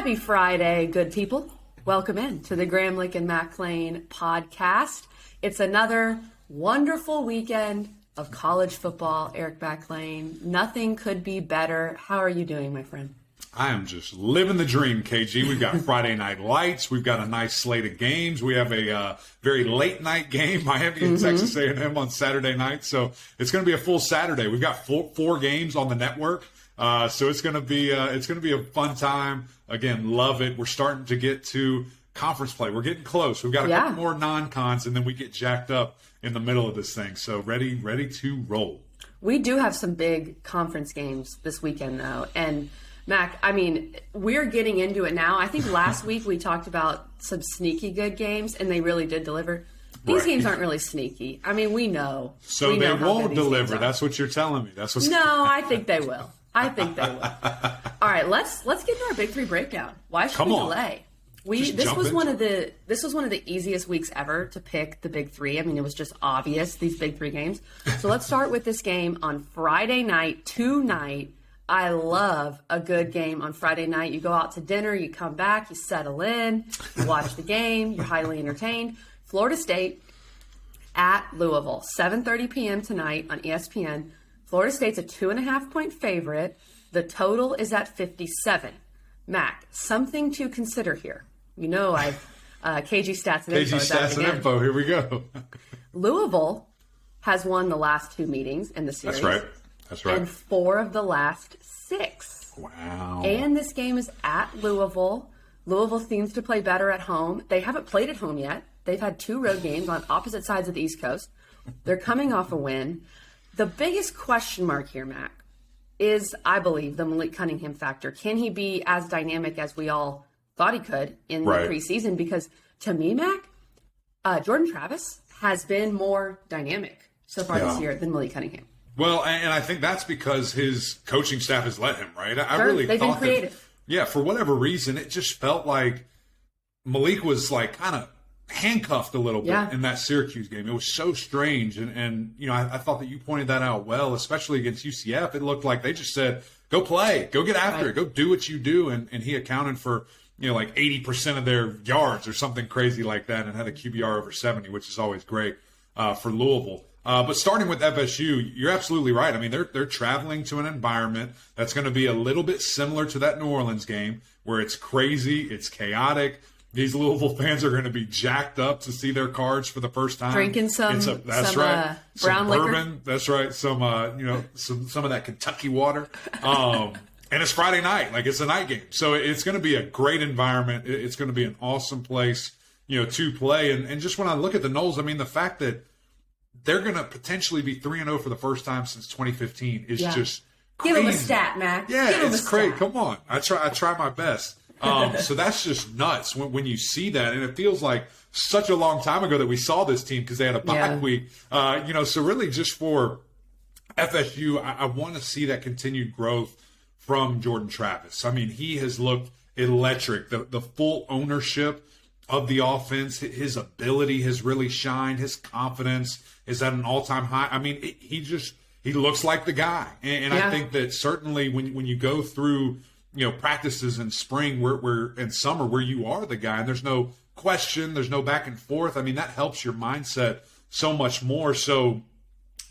Happy Friday, good people. Welcome in to the Gramlich and McLean podcast. It's another wonderful weekend of college football, Eric McLean. Nothing could be better. How are you doing, my friend? I am just living the dream, KG. We've got Friday Night Lights. We've got a nice slate of games. We have a very late night game, Miami and Texas A&M on Saturday night. So it's going to be a full Saturday. We've got four games on the network. So it's going to be a fun time. Again, love it. We're starting to get to conference play. We're getting close. We've got a couple more non-cons, and then we get jacked up in the middle of this thing. So ready to roll. We do have some big conference games this weekend, though. And Mac, I mean, we're getting into it now. I think last week we talked about some sneaky good games, and they really did deliver. These games aren't really sneaky. I mean, we know. So they won't deliver. That's what you're telling me. That's what's No, I think they will. I think they will. All right, let's get into our Big Three breakdown. Why should we delay? This was one of the easiest weeks ever to pick the Big Three. I mean, it was just obvious, these Big Three games. So let's start with this game on Friday night, tonight. I love a good game on Friday night. You go out to dinner, you come back, you settle in, you watch the game, you're highly entertained. Florida State at Louisville, 7:30 p.m. tonight on ESPN. Florida State's a 2.5-point favorite. The total is at 57. Mac, something to consider here. You know I've KG Stats and Info. KG Stats and Info, here we go. Louisville has won the last two meetings in the series. That's right. And 4 of the last 6. Wow. And this game is at Louisville. Louisville seems to play better at home. They haven't played at home yet. They've had 2 road games on opposite sides of the East Coast. They're coming off a win. The biggest question mark here, Mac, is, I believe, the Malik Cunningham factor. Can he be as dynamic as we all thought he could in the preseason? Because to me, Mac, Jordan Travis has been more dynamic so far this year than Malik Cunningham. Well, and I think that's because his coaching staff has let him, right? They've been creative. For whatever reason, it just felt like Malik was like kind of handcuffed a little bit in that Syracuse game. It was so strange. And you know, I thought that you pointed that out well, especially against UCF. It looked like they just said, go play, go get after it, go do what you do. And he accounted for, you know, like 80% of their yards or something crazy like that and had a QBR over 70, which is always great for Louisville. But starting with FSU, you're absolutely right. I mean, they're traveling to an environment that's going to be a little bit similar to that New Orleans game where it's crazy, it's chaotic. These Louisville fans are going to be jacked up to see their Cards for the first time. Drinking some brown bourbon. liquor. That's right. Some of that Kentucky water. And it's Friday night, like it's a night game. So it's going to be a great environment. It's going to be an awesome place, you know, to play. And just when I look at the Noles, I mean, the fact that they're going to potentially be 3-0 for the first time since 2015 is just crazy. Give them a stat, Mac. Yeah, it's great. Come on. I try my best. So that's just nuts when you see that. And it feels like such a long time ago that we saw this team because they had a bye week. So really just for FSU, I want to see that continued growth from Jordan Travis. I mean, he has looked electric. The full ownership of the offense, his ability has really shined. His confidence is at an all-time high. I mean, he looks like the guy. And I think that certainly when you go through, you know, practices in spring where in summer where you are the guy and there's no question, there's no back and forth. I mean, that helps your mindset so much more. So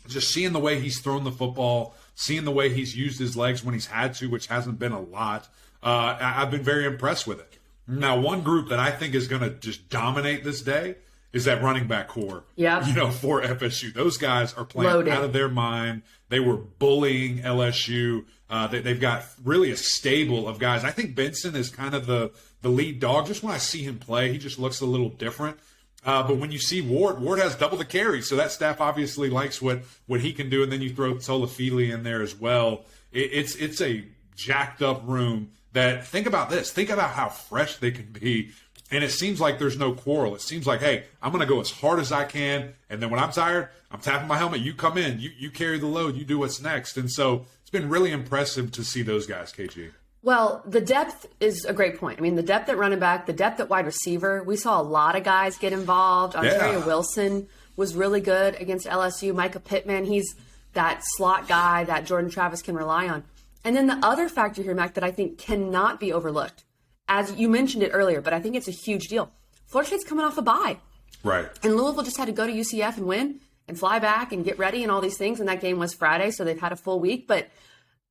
just seeing the way he's thrown the football, seeing the way he's used his legs when he's had to, which hasn't been a lot, I've been very impressed with it. Now, one group that I think is going to just dominate this day is that running back core. Yeah. You know, for FSU. Those guys are playing Loaded. out of their mind. They were bullying LSU. They've got really a stable of guys. I think Benson is kind of the lead dog. Just when I see him play, he just looks a little different. But when you see Ward has double the carries. So that staff obviously likes what he can do. And then you throw Tolafili in there as well. It's a jacked up room that, think about this. Think about how fresh they can be. And it seems like there's no quarrel. It seems like, hey, I'm going to go as hard as I can. And then when I'm tired, I'm tapping my helmet. You come in. You carry the load. You do what's next. And so it's been really impressive to see those guys, KG. Well, the depth is a great point. I mean, the depth at running back, the depth at wide receiver. We saw a lot of guys get involved. Ontario Wilson was really good against LSU. Micah Pittman, he's that slot guy that Jordan Travis can rely on. And then the other factor here, Mac, that I think cannot be overlooked as you mentioned it earlier, but I think it's a huge deal. Florida State's coming off a bye. Right. And Louisville just had to go to UCF and win and fly back and get ready and all these things. And that game was Friday, so they've had a full week. But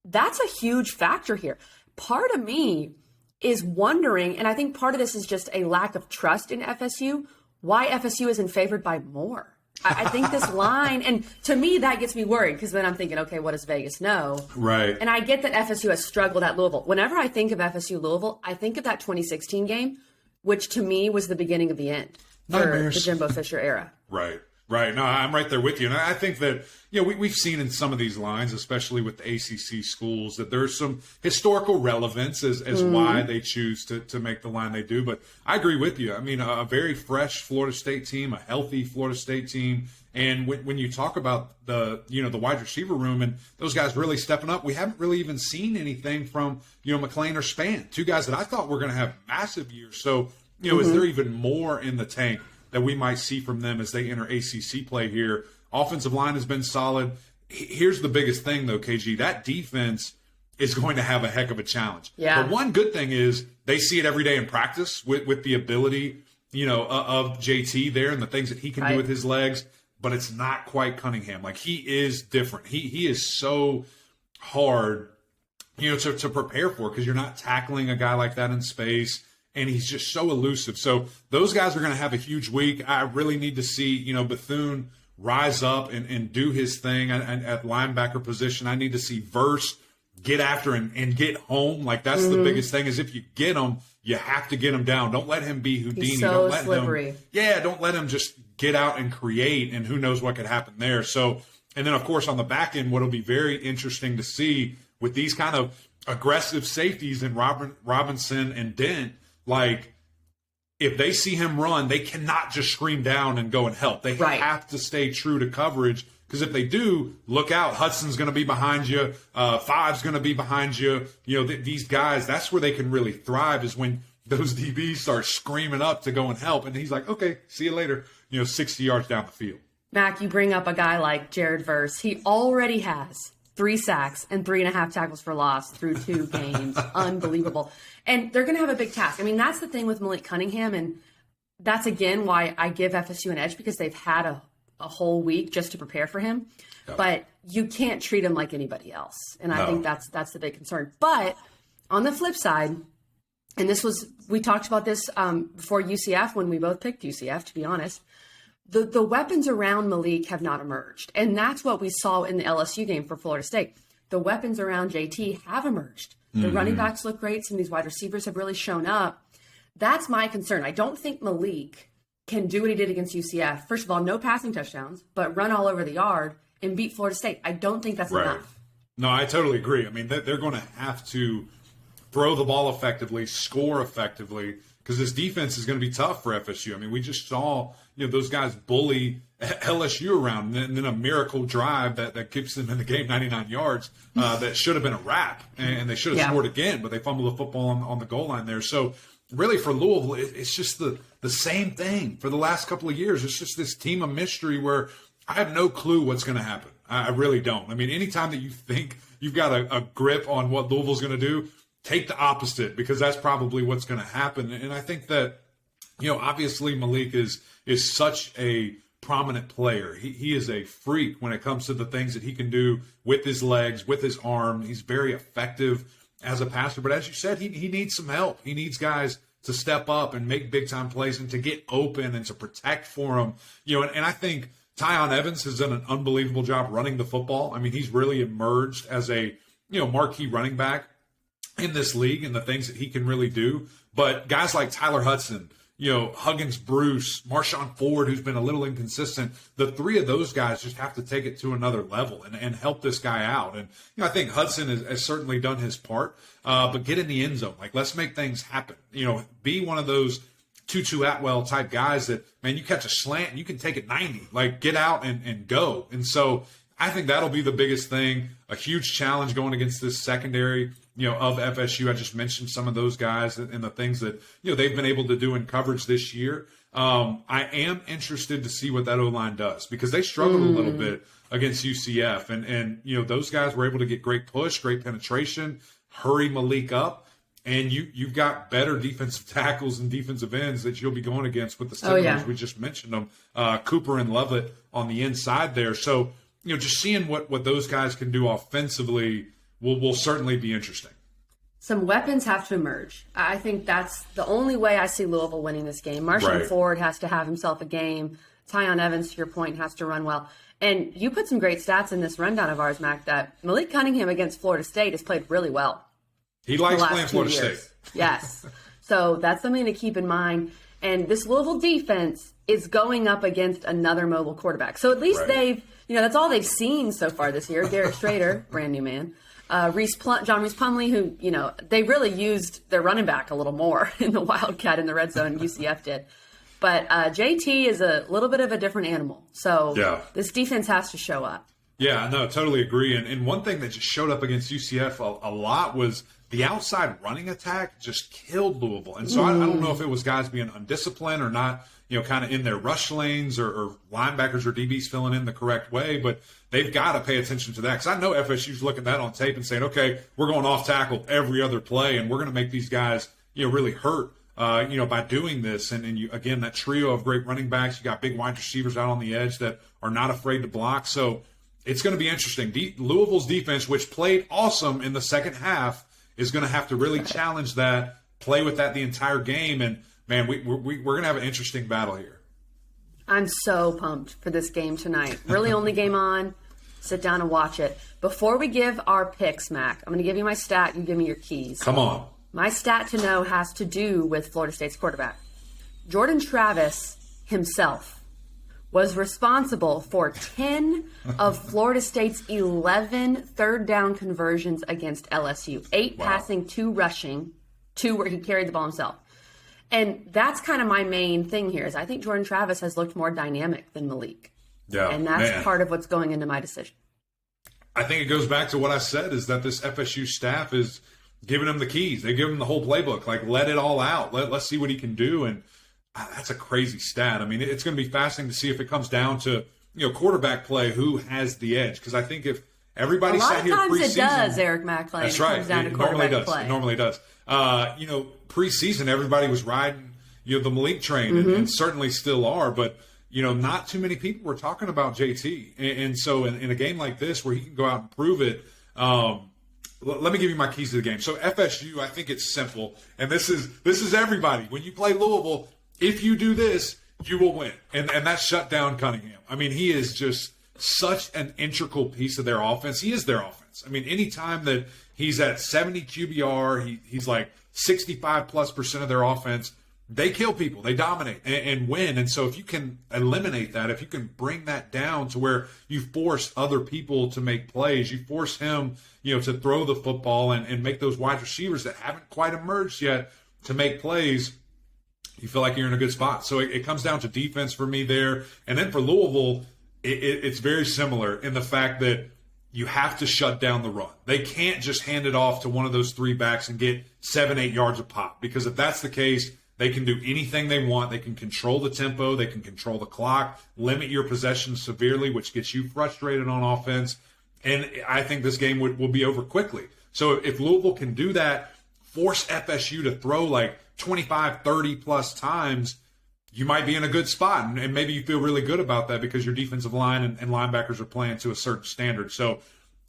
that's a huge factor here. Part of me is wondering, and I think part of this is just a lack of trust in FSU, why FSU isn't favored by more. I think this line, and to me, that gets me worried because then I'm thinking, okay, what does Vegas know? Right. And I get that FSU has struggled at Louisville. Whenever I think of FSU Louisville, I think of that 2016 game, which to me was the beginning of the end for the Jimbo Fisher era. Right. Right. No, I'm right there with you. And I think that, we've seen in some of these lines, especially with the ACC schools, that there's some historical relevance as why they choose to make the line they do. But I agree with you. I mean, a very fresh Florida State team, a healthy Florida State team. And when you talk about the wide receiver room and those guys really stepping up, we haven't really even seen anything from, McClain or Spann, two guys that I thought were going to have massive years. So, is there even more in the tank that we might see from them as they enter ACC play here? Offensive line has been solid. Here's the biggest thing, though, KG. That defense is going to have a heck of a challenge. Yeah. But one good thing is they see it every day in practice with the ability, of JT there and the things that he can do with his legs. But it's not quite Cunningham. Like, he is different. He is so hard, to prepare for because you're not tackling a guy like that in space. And he's just so elusive. So those guys are going to have a huge week. I really need to see, Bethune rise up and do his thing at linebacker position. I need to see Verse get after and get home. Like, that's the biggest thing is if you get him, you have to get him down. Don't let him be Houdini. He's so slippery. Don't let him just get out and create, and who knows what could happen there. So, and then, of course, on the back end, what'll be very interesting to see with these kind of aggressive safeties in Robinson and Dent, like, if they see him run, they cannot just scream down and go and help. They have to stay true to coverage because if they do, look out. Hudson's going to be behind you. Five's going to be behind you. These guys, that's where they can really thrive is when those DBs start screaming up to go and help. And he's like, okay, see you later, 60 yards down the field. Mac, you bring up a guy like Jared Verse. He already has 3 sacks and 3.5 tackles for loss through 2 games. Unbelievable. And they're going to have a big task. I mean, that's the thing with Malik Cunningham. And that's, again, why I give FSU an edge because they've had a whole week just to prepare for him. Yep. But you can't treat him like anybody else. And I think that's the big concern. But on the flip side, and we talked about this before UCF when we both picked UCF, to be honest, the weapons around Malik have not emerged. And that's what we saw in the LSU game for Florida State. The weapons around JT have emerged. The running backs look great. Some of these wide receivers have really shown up. That's my concern. I don't think Malik can do what he did against UCF. First of all, no passing touchdowns, but run all over the yard and beat Florida State. I don't think that's enough. No, I totally agree. I mean, they're going to have to throw the ball effectively, score effectively, because this defense is going to be tough for FSU. I mean, we just saw those guys bully LSU around, and then a miracle drive that keeps them in the game 99 yards that should have been a wrap, and they should have scored again, but they fumbled the football on the goal line there. So really for Louisville, it's just the same thing for the last couple of years. It's just this team of mystery where I have no clue what's going to happen. I really don't. I mean, anytime that you think you've got a grip on what Louisville's going to do, take the opposite because that's probably what's going to happen. And I think that, obviously Malik is such a prominent player. He is a freak when it comes to the things that he can do with his legs, with his arm. He's very effective as a passer. But as you said, he needs some help. He needs guys to step up and make big-time plays and to get open and to protect for him. And I think Tyon Evans has done an unbelievable job running the football. I mean, he's really emerged as a, marquee running back in this league and the things that he can really do. But guys like Tyler Hudson, Huggins Bruce, Marshawn Ford, who's been a little inconsistent, the 3 of those guys just have to take it to another level and help this guy out. And, I think Hudson has certainly done his part, but get in the end zone. Like, let's make things happen. Be one of those Tutu Atwell type guys that, man, you catch a slant and you can take it 90. Like, get out and go. And so I think that'll be the biggest thing, a huge challenge going against this secondary, of FSU. I just mentioned some of those guys and the things that, they've been able to do in coverage this year. I am interested to see what that O-line does because they struggled a little bit against UCF. And those guys were able to get great push, great penetration, hurry Malik up. And you've got better defensive tackles and defensive ends that you'll be going against with the Seminoles. We just mentioned them, Cooper and Lovett on the inside there. So, just seeing what those guys can do offensively will certainly be interesting. Some weapons have to emerge. I think that's the only way I see Louisville winning this game. Marshall Ford has to have himself a game. Tyon Evans, to your point, has to run well. And you put some great stats in this rundown of ours, Mac, that Malik Cunningham against Florida State has played really well. He likes playing Florida State. Yes. So that's something to keep in mind. And this Louisville defense is going up against another mobile quarterback. So at least they've, that's all they've seen so far this year. Garrett Schrader, brand new man. John Reese Plumlee, who, they really used their running back a little more in the Wildcat in the red zone, UCF did. But JT is a little bit of a different animal. So this defense has to show up. Yeah, no, totally agree. And one thing that just showed up against UCF a lot was the outside running attack just killed Louisville. And so I don't know if it was guys being undisciplined or not, kind of in their rush lanes or linebackers or DBs filling in the correct way. But they've got to pay attention to that. Because I know FSU's looking at that on tape and saying, okay, we're going off tackle every other play, and we're going to make these guys, really hurt, by doing this. And you, again, that trio of great running backs, you got big wide receivers out on the edge that are not afraid to block. So it's going to be interesting. Louisville's defense, which played awesome in the second half, is going to have to really challenge that, play with that the entire game. And, man, we're going to have an interesting battle here. I'm so pumped for this game tonight. Really only game on. Sit down and watch it. Before we give our picks, Mac, I'm going to give you my stat. You give me your keys. Come on. My stat to know has to do with Florida State's quarterback. Jordan Travis himself was responsible for 10 of Florida State's 11 third down conversions against LSU. 8 passing, 2 rushing, 2 where he carried the ball himself. And that's kind of my main thing here is I think Jordan Travis has looked more dynamic than Malik. Yeah, and that's part of what's going into my decision. I think it goes back to what I said is that this FSU staff is giving him the keys. They give him the whole playbook. Like, let it all out. Let's see what he can do. And that's a crazy stat. I mean, it's going to be fascinating to see if it comes down to, quarterback play, who has the edge. Because I think if everybody sat here preseason. A lot of times it does, Eric McClain. That's right. It comes down to quarterback play. It normally does. Preseason, everybody was riding, the Malik train, and certainly still are. But, not too many people were talking about JT. And so in a game like this where he can go out and prove it, let me give you my keys to the game. So FSU, I think it's simple. And this is everybody. When you play Louisville, if you do this, you will win. And that's shut down Cunningham. I mean, he is just such an integral piece of their offense. He is their offense. I mean, anytime that he's at 70 QBR, he's like 65+% of their offense, they kill people. They dominate and win. And so if you can eliminate that, if you can bring that down to where you force other people to make plays, you force him, to throw the football and make those wide receivers that haven't quite emerged yet to make plays, you feel like you're in a good spot. So it comes down to defense for me there. And then for Louisville, it's very similar in the fact that you have to shut down the run. They can't just hand it off to one of those 3 backs and get 7-8 yards a pop, because if that's the case, they can do anything they want. They can control the tempo. They can control the clock, limit your possessions severely, which gets you frustrated on offense. And I think this game will be over quickly. So if Louisville can do that, force FSU to throw like 25, 30+ times, you might be in a good spot. And maybe you feel really good about that because your defensive line and linebackers are playing to a certain standard. So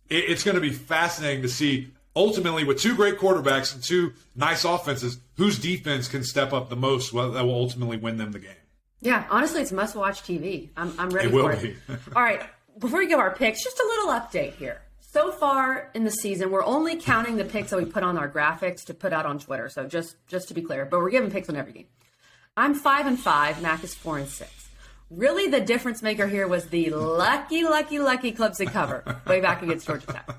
it's going to be fascinating to see, ultimately, with 2 great quarterbacks and 2 nice offenses, whose defense can step up the most that will ultimately win them the game. Yeah, honestly, it's must-watch TV. I'm ready for it. It will be. All right, before we give our picks, just a little update here. So far in the season, we're only counting the picks that we put on our graphics to put out on Twitter. So just to be clear, but we're giving picks on every game. I'm 5-5. Mac is 4-6. Really, the difference maker here was the lucky Clemson cover way back against Georgia Tech.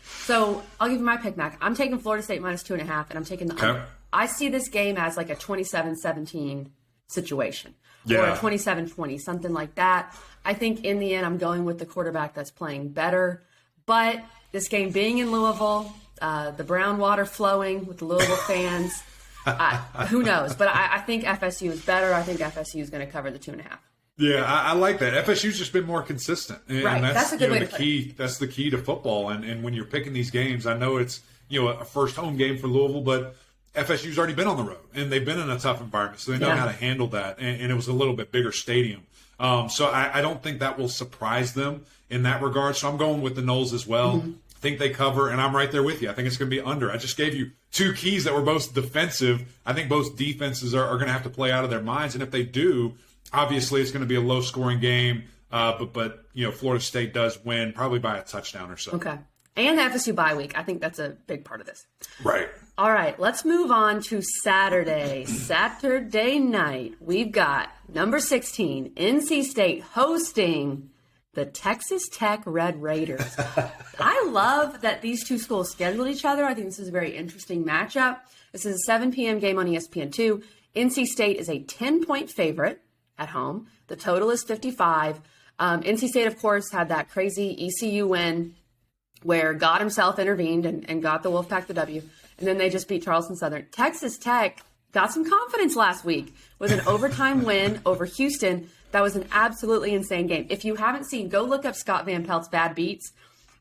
So I'll give you my pick, Mac. I'm taking Florida State -2.5, and I'm taking the under. I see this game as like a 27-17 situation, or a 27-20, something like that. I think in the end, I'm going with the quarterback that's playing better. But this game being in Louisville, the brown water flowing with the Louisville fans, who knows? But I think FSU is better. I think FSU is going to cover the 2.5. Yeah, I like that. FSU's just been more consistent. And right. That's a good way to put it. That's the key to football. And when you're picking these games, I know it's a first home game for Louisville, but FSU's already been on the road, and they've been in a tough environment, so they know how to handle that, and it was a little bit bigger stadium. So I don't think that will surprise them in that regard. So I'm going with the Noles as well. Mm-hmm. I think they cover, and I'm right there with you. I think it's going to be under. I just gave you two keys that were both defensive. I think both defenses are going to have to play out of their minds, and if they do, obviously it's going to be a low-scoring game. But Florida State does win, probably by a touchdown or so. Okay. And the FSU bye week. I think that's a big part of this. Right. All right, let's move on to Saturday. Saturday night, we've got number 16, NC State hosting the Texas Tech Red Raiders. I love that these two schools scheduled each other. I think this is a very interesting matchup. This is a 7 p.m. game on ESPN2. NC State is a 10-point favorite at home. The total is 55. NC State, of course, had that crazy ECU win where God himself intervened and got the Wolfpack the W. And then they just beat Charleston Southern. Texas Tech got some confidence last week with an overtime win over Houston. That was an absolutely insane game. If you haven't seen, go look up Scott Van Pelt's Bad Beats.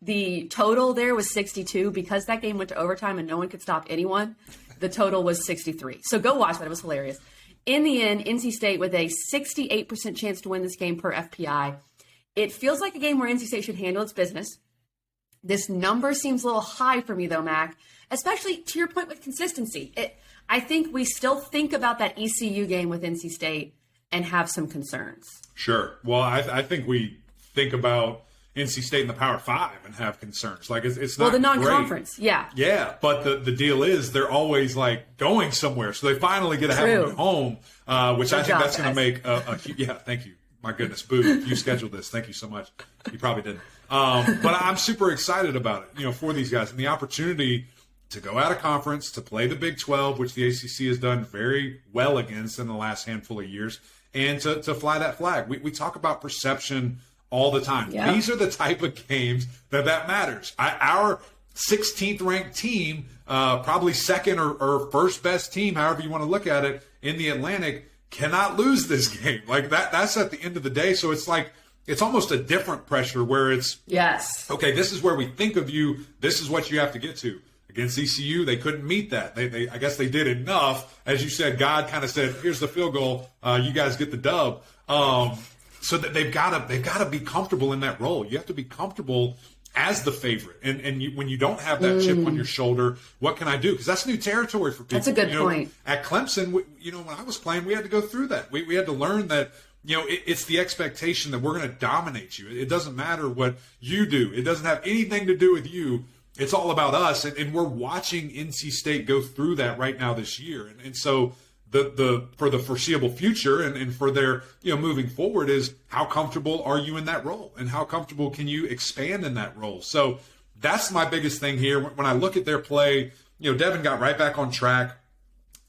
The total there was 62 because that game went to overtime and no one could stop anyone. The total was 63. So go watch that. It was hilarious. In the end, NC State with a 68% chance to win this game per FPI. It feels like a game where NC State should handle its business. This number seems a little high for me, though, Mac, especially to your point with consistency. I think we still think about that ECU game with NC State and have some concerns. Sure. Well, I think we think about NC State in the Power 5 and have concerns. Like, it's not well, the non-conference, great. Yeah. Yeah, but the deal is they're always, like, going somewhere. So they finally get to have them at home, which I think that's going to make a – yeah, thank you. My goodness, Boo, you scheduled this. Thank you so much. You probably didn't. But I'm super excited about it, for these guys. And the opportunity to go out of conference, to play the Big 12, which the ACC has done very well against in the last handful of years, and to fly that flag. We talk about perception all the time. Yep. These are the type of games that matters. Our 16th ranked team, probably second or first best team, however you want to look at it, in the Atlantic, cannot lose this game. Like that's at the end of the day. So it's like, it's almost a different pressure where it's, yes, okay, this is where we think of you. This is what you have to get to. Against ECU, they couldn't meet that. I guess they did enough. As you said, God kind of said, here's the field goal. You guys get the dub. So that they've got to be comfortable in that role. You have to be comfortable as the favorite. And when you don't have that chip on your shoulder, what can I do? Because that's new territory for people. That's a good point. At Clemson, when I was playing, we had to go through that. We had to learn that, it's the expectation that we're going to dominate you. It doesn't matter what you do. It doesn't have anything to do with you. It's all about us. And we're watching NC State go through that right now this year. And so for the foreseeable future and for their, moving forward is how comfortable are you in that role and how comfortable can you expand in that role? So that's my biggest thing here. When I look at their play, Devin got right back on track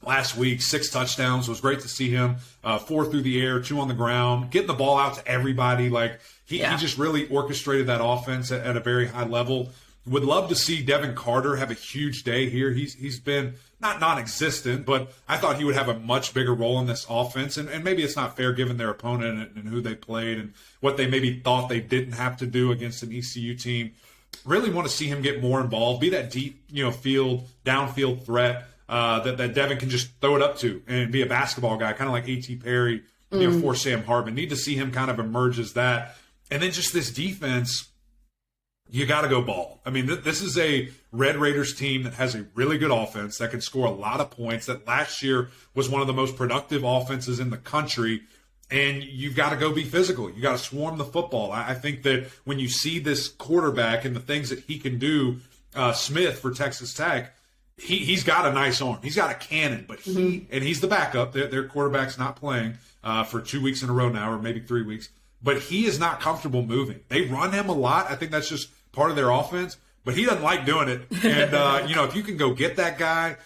last week, 6 touchdowns. It was great to see him, 4 through the air, 2 on the ground, getting the ball out to everybody. Like he just really orchestrated that offense at a very high level. Would love to see Devin Carter have a huge day here. He's been not non-existent, but I thought he would have a much bigger role in this offense. And maybe it's not fair given their opponent and who they played and what they maybe thought they didn't have to do against an ECU team. Really want to see him get more involved, be that deep, downfield threat that Devin can just throw it up to and be a basketball guy, kind of like A.T. Perry, for Sam Hartman. Need to see him kind of emerge as that. And then just this defense. You got to go ball. I mean, this is a Red Raiders team that has a really good offense that can score a lot of points, that last year was one of the most productive offenses in the country, and you've got to go be physical. You got to swarm the football. I think that when you see this quarterback and the things that he can do, Smith for Texas Tech, he's got a nice arm. He's got a cannon, but he's the backup. Their quarterback's not playing for 2 weeks in a row now, or maybe 3 weeks, but he is not comfortable moving. They run him a lot. I think that's just part of their offense, but he doesn't like doing it. And, if you can go get that guy,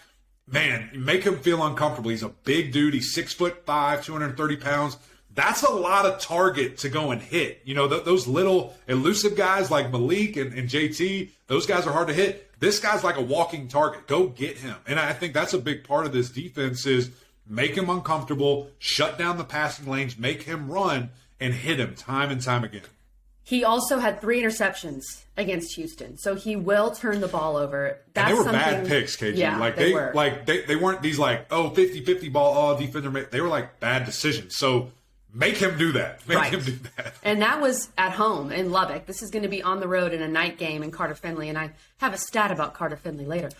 man, make him feel uncomfortable. He's a big dude. He's 6'5", 230 pounds. That's a lot of target to go and hit. Those little elusive guys like Malik and JT, those guys are hard to hit. This guy's like a walking target. Go get him. And I think that's a big part of this defense is make him uncomfortable, shut down the passing lanes, make him run, and hit him time and time again. He also had 3 interceptions against Houston, so he will turn the ball over. And they were bad picks, KG. Yeah, like they were. They weren't these 50-50 ball, defender. They were like bad decisions. So make him do that. Make him do that. And that was at home in Lubbock. This is going to be on the road in a night game in Carter Finley, and I have a stat about Carter Finley later.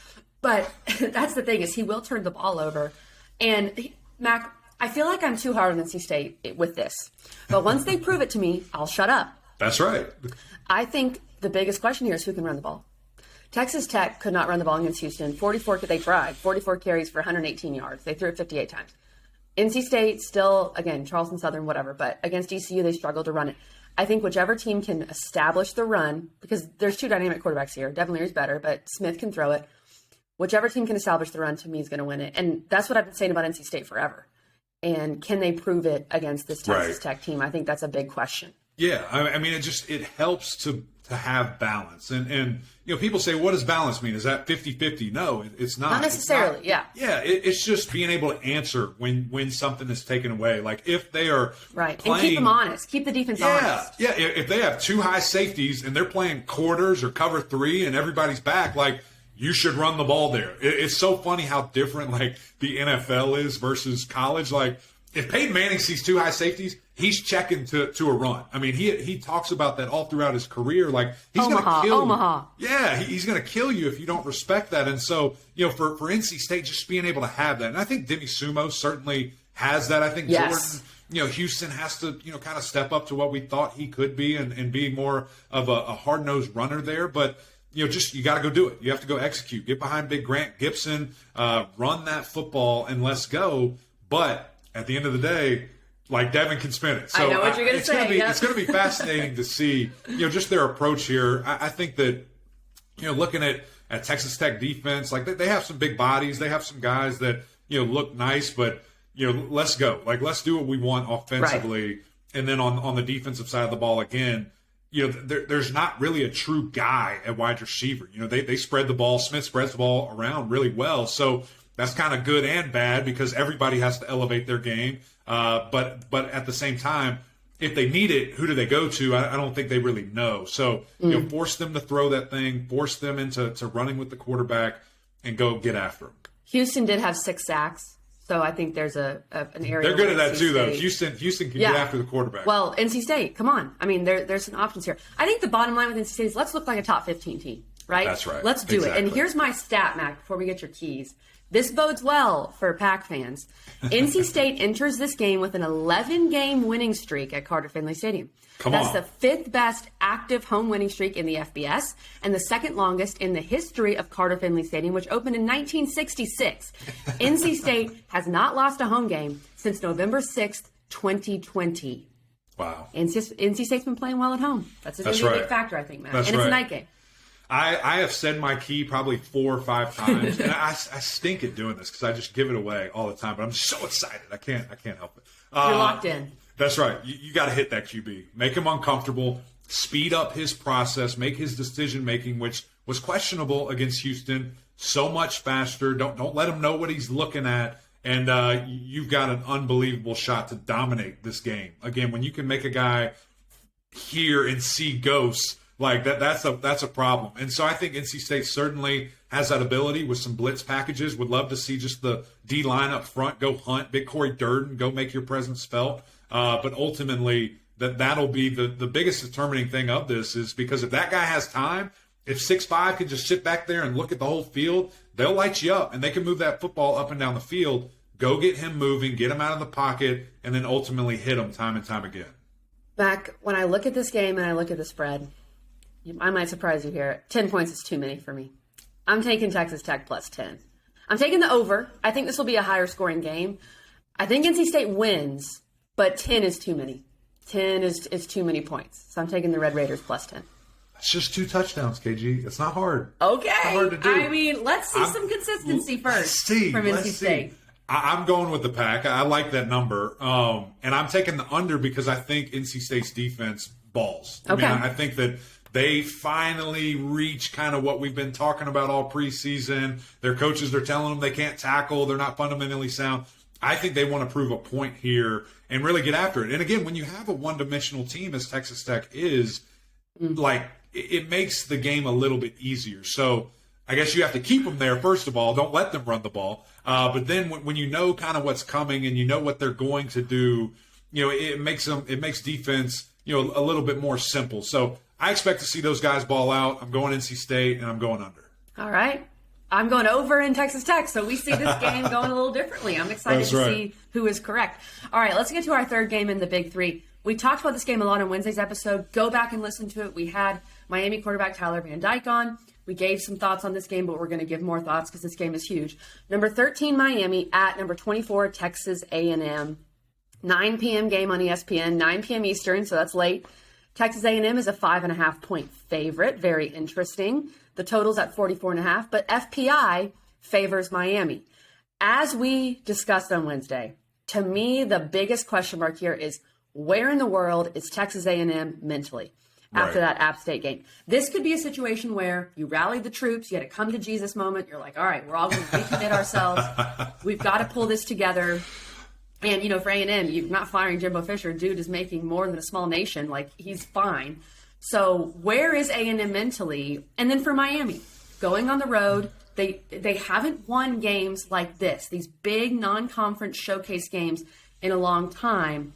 But that's the thing, is he will turn the ball over. And Mac, I feel like I'm too hard on NC State with this. But once they prove it to me, I'll shut up. That's right. I think the biggest question here is who can run the ball. Texas Tech could not run the ball against Houston. They tried. 44 carries for 118 yards. They threw it 58 times. NC State still, again, Charleston Southern, whatever, but against ECU, they struggled to run it. I think whichever team can establish the run, because there's 2 dynamic quarterbacks here. Devin Leary's better, but Smith can throw it. Whichever team can establish the run, to me, is going to win it. And that's what I've been saying about NC State forever. And can they prove it against this Texas Tech team? I think that's a big question. Yeah, I mean, it helps to have balance. And people say, what does balance mean? Is that 50-50? No, it's not. Not necessarily, yeah. Yeah, it's just being able to answer when something is taken away. Like if they are right, playing, and keep them honest. Keep the defense honest. Yeah, if they have 2 high safeties and they're playing quarters or cover 3 and everybody's back, like you should run the ball there. It's so funny how different like the NFL is versus college. Like if Peyton Manning sees 2 high safeties, he's checking to a run. I mean, he talks about that all throughout his career. Like he's going to kill you. Yeah, he's going to kill you if you don't respect that. And so, for NC State, just being able to have that. And I think Demi Sumo certainly has that. I think Jordan, Houston has to, kind of step up to what we thought he could be and be more of a hard-nosed runner there. But, you got to go do it. You have to go execute. Get behind Big Grant Gibson, run that football, and let's go. But at the end of the day, like Devin can spin it. So I know what you're going to say. It's going to be fascinating to see, just their approach here. I think that, looking at Texas Tech defense, like they have some big bodies. They have some guys that, look nice, but, let's go. Like, let's do what we want offensively. Right. And then on the defensive side of the ball, again, there's not really a true guy at wide receiver. They spread the ball. Smith spreads the ball around really well. So that's kind of good and bad because everybody has to elevate their game. But at the same time, if they need it, who do they go to? I don't think they really know. So force them to throw that thing, force them into running with the quarterback, and go get after them. Houston did have 6 sacks. So I think there's an area. They're good at that too, though. Houston can get after the quarterback. Well, NC State, come on. I mean, there's some options here. I think the bottom line with NC State is let's look like a top 15 team, right? That's right. Let's do it. And here's my stat, Mac, before we get your keys. This bodes well for Pac fans. NC State enters this game with an 11-game winning streak at Carter Finley Stadium. That's the 5th best active home winning streak in the FBS and the 2nd longest in the history of Carter Finley Stadium, which opened in 1966. NC State has not lost a home game since November 6th, 2020. Wow. NC State's been playing well at home. That's going to be a big factor, I think, Matt. And it's a night game. I have said my key probably 4 or 5 times, and I stink at doing this because I just give it away all the time. But I'm just so excited, I can't help it. You're locked in. That's right. You got to hit that QB, make him uncomfortable, speed up his process, make his decision making, which was questionable against Houston, so much faster. Don't let him know what he's looking at, and you've got an unbelievable shot to dominate this game. Again, when you can make a guy hear and see ghosts. Like that's a problem. And so I think NC State certainly has that ability with some blitz packages. Would love to see just the D line up front go hunt, big Corey Durden, go make your presence felt. But ultimately that'll be the biggest determining thing of this is because if that guy has time, if 6'5" can just sit back there and look at the whole field, they'll light you up and they can move that football up and down the field. Go get him moving, get him out of the pocket, and then ultimately hit him time and time again. Mac, when I look at this game and I look at the spread, I might surprise you here. 10 points is too many for me. I'm taking Texas Tech plus 10. I'm taking the over. I think this will be a higher scoring game. I think NC State wins, but 10 is too many. 10 is too many points. So I'm taking the Red Raiders plus 10. It's just 2 touchdowns, KG. It's not hard. Okay. It's not hard to do. I mean, let's see some consistency first from NC State. I'm going with the Pack. I like that number. And I'm taking the under because I think NC State's defense balls. Okay. I think that they finally reach kind of what we've been talking about all preseason. Their coaches are telling them they can't tackle. They're not fundamentally sound. I think they want to prove a point here and really get after it. And again, when you have a one-dimensional team as Texas Tech is, like it makes the game a little bit easier. So I guess you have to keep them there, first of all. Don't let them run the ball. But then when you know kind of what's coming and you know what they're going to do, it makes defense, a little bit more simple. So I expect to see those guys ball out. I'm going NC State, and I'm going under. All right. I'm going over in Texas Tech, so we see this game going a little differently. I'm excited to see who is correct. All right, let's get to our third game in the Big Three. We talked about this game a lot on Wednesday's episode. Go back and listen to it. We had Miami quarterback Tyler Van Dyke on. We gave some thoughts on this game, but we're going to give more thoughts because this game is huge. Number 13, Miami at number 24, Texas A&M. 9 p.m. game on ESPN, 9 p.m. Eastern, so that's late. Texas A&M is a 5.5-point favorite. Very interesting. The total's at 44.5, but FPI favors Miami. As we discussed on Wednesday, to me, the biggest question mark here is where in the world is Texas A&M mentally after that App State game? This could be a situation where you rallied the troops, you had a come to Jesus moment. You're like, all right, we're all going to recommit ourselves. We've got to pull this together. And, for A&M, you're not firing Jimbo Fisher. Dude is making more than a small nation. Like, he's fine. So where is A&M mentally? And then for Miami, going on the road, they haven't won games like this, these big non-conference showcase games in a long time.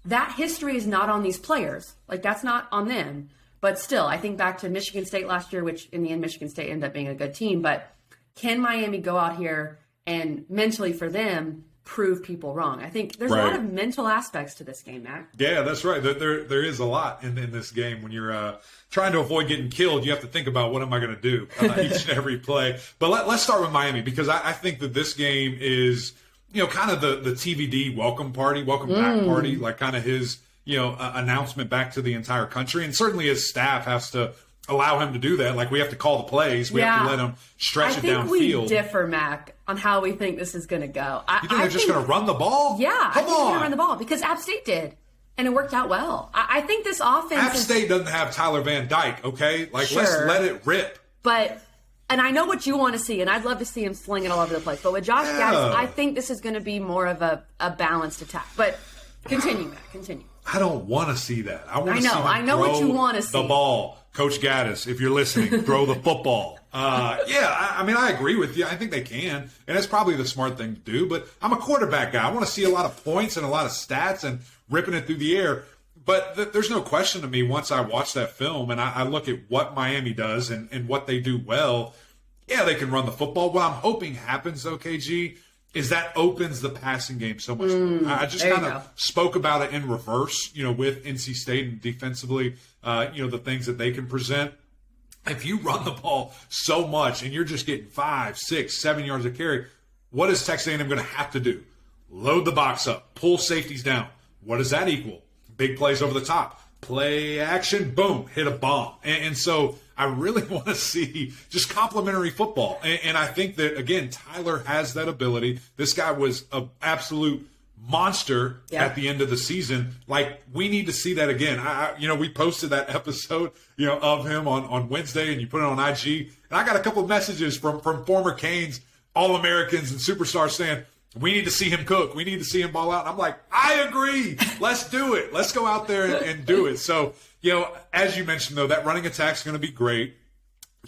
That history is not on these players. Like, that's not on them. But still, I think back to Michigan State last year, which in the end, Michigan State ended up being a good team. But can Miami go out here and mentally for them prove people wrong? I think there's a lot of mental aspects to this game, Matt. Yeah, that's right. There is a lot in this game. When you're trying to avoid getting killed, you have to think about what am I going to do each and every play. But let's start with Miami, because I think that this game is, kind of the TVD welcome back party, like kind of his, announcement back to the entire country. And certainly his staff has to allow him to do that. Like, we have to call the plays. We have to let him stretch it downfield. I think we differ, Mac, on how we think this is going to go. You think they're just going to run the ball? Yeah, I think they're going to run the ball because App State did, and it worked out well. I think this offense App State doesn't have Tyler Van Dyke, okay? Like, let's let it rip. And I know what you want to see, and I'd love to see him sling it all over the place. But with Josh Gaddis, I think this is going to be more of a balanced attack. But continue, Matt, continue. I don't want to see that. I know what you want to see. The ball. Coach Gaddis, if you're listening, throw the football. I agree with you. I think they can, and it's probably the smart thing to do. But I'm a quarterback guy. I want to see a lot of points and a lot of stats and ripping it through the air. But there's no question to me once I watch that film and I look at what Miami does and what they do well, they can run the football. What I'm hoping happens, though, KG, is that opens the passing game so much more. I just kind of spoke about it in reverse, with NC State and defensively, the things that they can present. If you run the ball so much and you're just getting 5, 6, 7 yards of carry, what is Texas A&M going to have to do? Load the box up, pull safeties down. What does that equal? Big plays over the top. Play action, boom, hit a bomb. And so I really want to see just complimentary football. And I think that, again, Tyler has that ability. This guy was an absolute monster at the end of the season. Like, we need to see that again. We posted that episode, of him on Wednesday, and you put it on IG. And I got a couple of messages from former Canes, All-Americans, and superstars saying, we need to see him cook. We need to see him ball out. And I'm like, I agree. Let's do it. Let's go out there and do it. So, as you mentioned, though, that running attack is going to be great.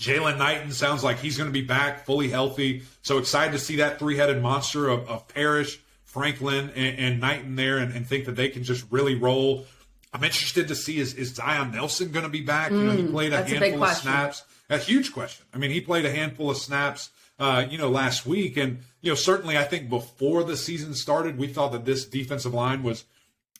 Jalen Knighton sounds like he's going to be back fully healthy. So excited to see that three-headed monster of Parrish, Franklin, and Knighton there and think that they can just really roll. I'm interested to see, is Zion Nelson going to be back? He played a handful of snaps. A huge question. I mean, he played a handful of snaps last week. And, certainly I think before the season started, we thought that this defensive line was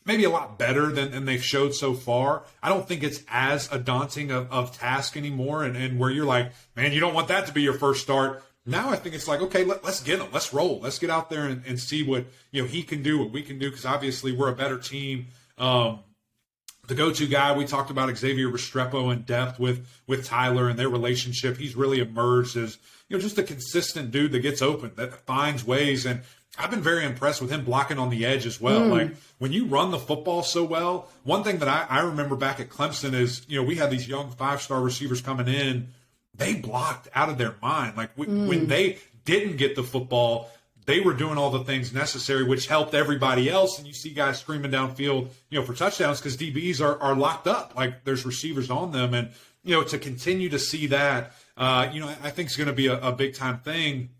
maybe a lot better than they've showed so far. I don't think it's as a daunting of task anymore. And where you're like, man, you don't want that to be your first start. Now I think it's like, okay, let's get him. Let's roll. Let's get out there and see what, he can do, what we can do. Because obviously we're a better team. The go-to guy, we talked about Xavier Restrepo in depth with Tyler and their relationship. He's really emerged as, just a consistent dude that gets open, that finds ways. And I've been very impressed with him blocking on the edge as well. Like, when you run the football so well, one thing that I remember back at Clemson is, we had these young 5-star receivers coming in. They blocked out of their mind. Like, when they didn't get the football, they were doing all the things necessary, which helped everybody else. And you see guys screaming downfield, for touchdowns because DBs are locked up. Like there's receivers on them. And, to continue to see that, I think is going to be a big time thing.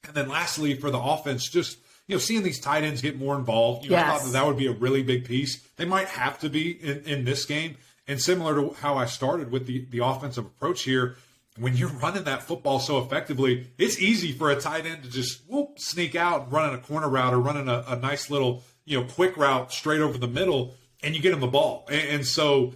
And then lastly, for the offense, just, seeing these tight ends get more involved, I thought that would be a really big piece. They might have to be in this game. And similar to how I started with the offensive approach here, when you're running that football so effectively, it's easy for a tight end to just sneak out and running a corner route or running a nice little, quick route straight over the middle, and you get him the ball. And so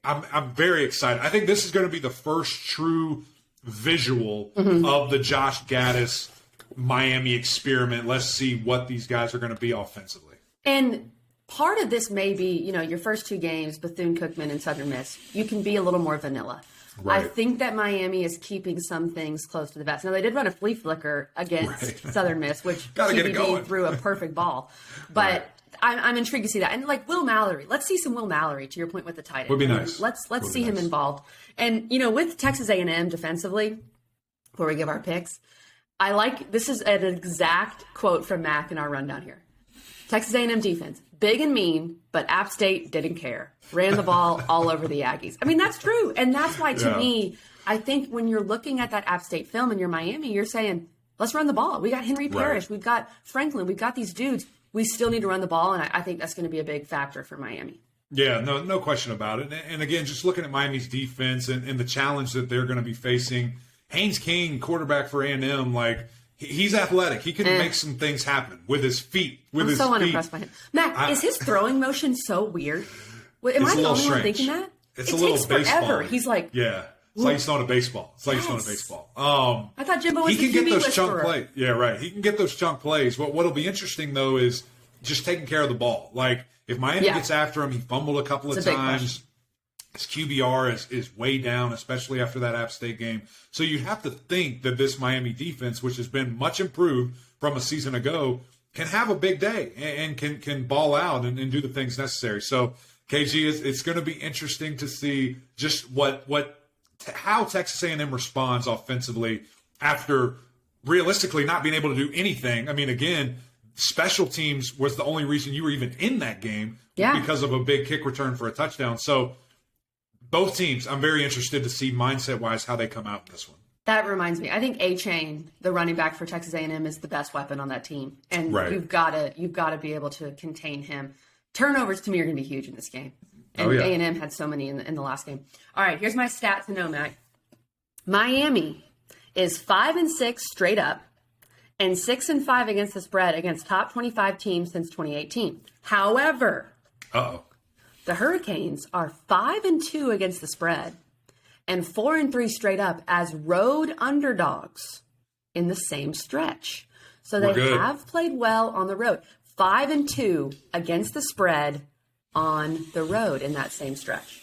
I'm very excited. I think this is going to be the first true visual of the Josh Gaddis Miami experiment. Let's see what these guys are going to be offensively. And part of this may be, your first two games, Bethune-Cookman and Southern Miss, you can be a little more vanilla. Right. I think that Miami is keeping some things close to the vest. Now, they did run a flea flicker against Southern Miss, which TBD threw a perfect ball. But I'm intrigued to see that. And like Will Mallory, let's see some Will Mallory, to your point with the tight end. Would be nice. Let's see him involved. And, with Texas A&M defensively, before we give our picks, this is an exact quote from Mac in our rundown here. Texas A&M defense, big and mean, but App State didn't care. Ran the ball all over the Aggies. I mean, that's true. And that's why, to me, I think when you're looking at that App State film and you're Miami, you're saying, let's run the ball. We got Henry Parrish. We've got Franklin. We've got these dudes. We still need to run the ball, and I think that's going to be a big factor for Miami. Yeah, no question about it. And again, just looking at Miami's defense and the challenge that they're going to be facing, Haynes King, quarterback for A&M, he's athletic. He can make some things happen with his feet. I'm so unimpressed by him. Mac, is his throwing motion so weird? Am I the only one thinking that? It's a little baseball. Forever. He's like, yeah. It's like he's throwing a baseball. I thought Jimbo was the QB whisperer. He can get those chunk plays. Yeah, right. He can get those chunk plays. What'll be interesting, though, is just taking care of the ball. Like, if Miami gets after him, he fumbled a couple of times. His QBR is way down, especially after that App State game. So you have to think that this Miami defense, which has been much improved from a season ago, can have a big day and can ball out and do the things necessary. So, KG, it's going to be interesting to see just how Texas A&M responds offensively after realistically not being able to do anything. I mean, again, special teams was the only reason you were even in that game because of a big kick return for a touchdown. So both teams, I'm very interested to see mindset-wise how they come out in this one. That reminds me. I think A-Chain, the running back for Texas A&M, is the best weapon on that team, and you've got to be able to contain him. Turnovers to me are going to be huge in this game, and A&M had so many in the last game. All right, here's my stat to know, Mac. Miami is 5-6 straight up, and 6-5 against the spread against top 25 teams since 2018. However, the Hurricanes are 5-2 against the spread and 4-3 straight up as road underdogs in the same stretch. So they have played well on the road. 5-2 against the spread on the road in that same stretch.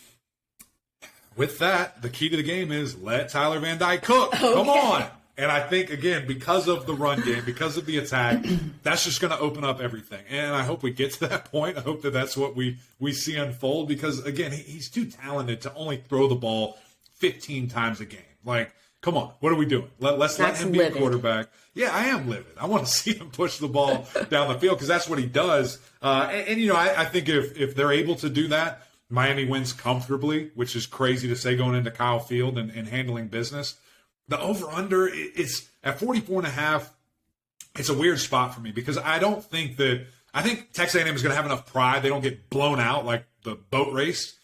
With that, the key to the game is let Tyler Van Dyke cook. Okay. Come on. And I think, again, because of the run game, because of the attack, that's just going to open up everything. And I hope we get to that point. I hope that that's what we see unfold because, again, he's too talented to only throw the ball 15 times a game. Like, come on, what are we doing? Let's let him be a quarterback. Yeah, I am livid. I want to see him push the ball down the field because that's what he does. I think if they're able to do that, Miami wins comfortably, which is crazy to say going into Kyle Field and handling business. The over-under is at 44.5. It's a weird spot for me because I think Texas A&M is going to have enough pride. They don't get blown out like the boat race.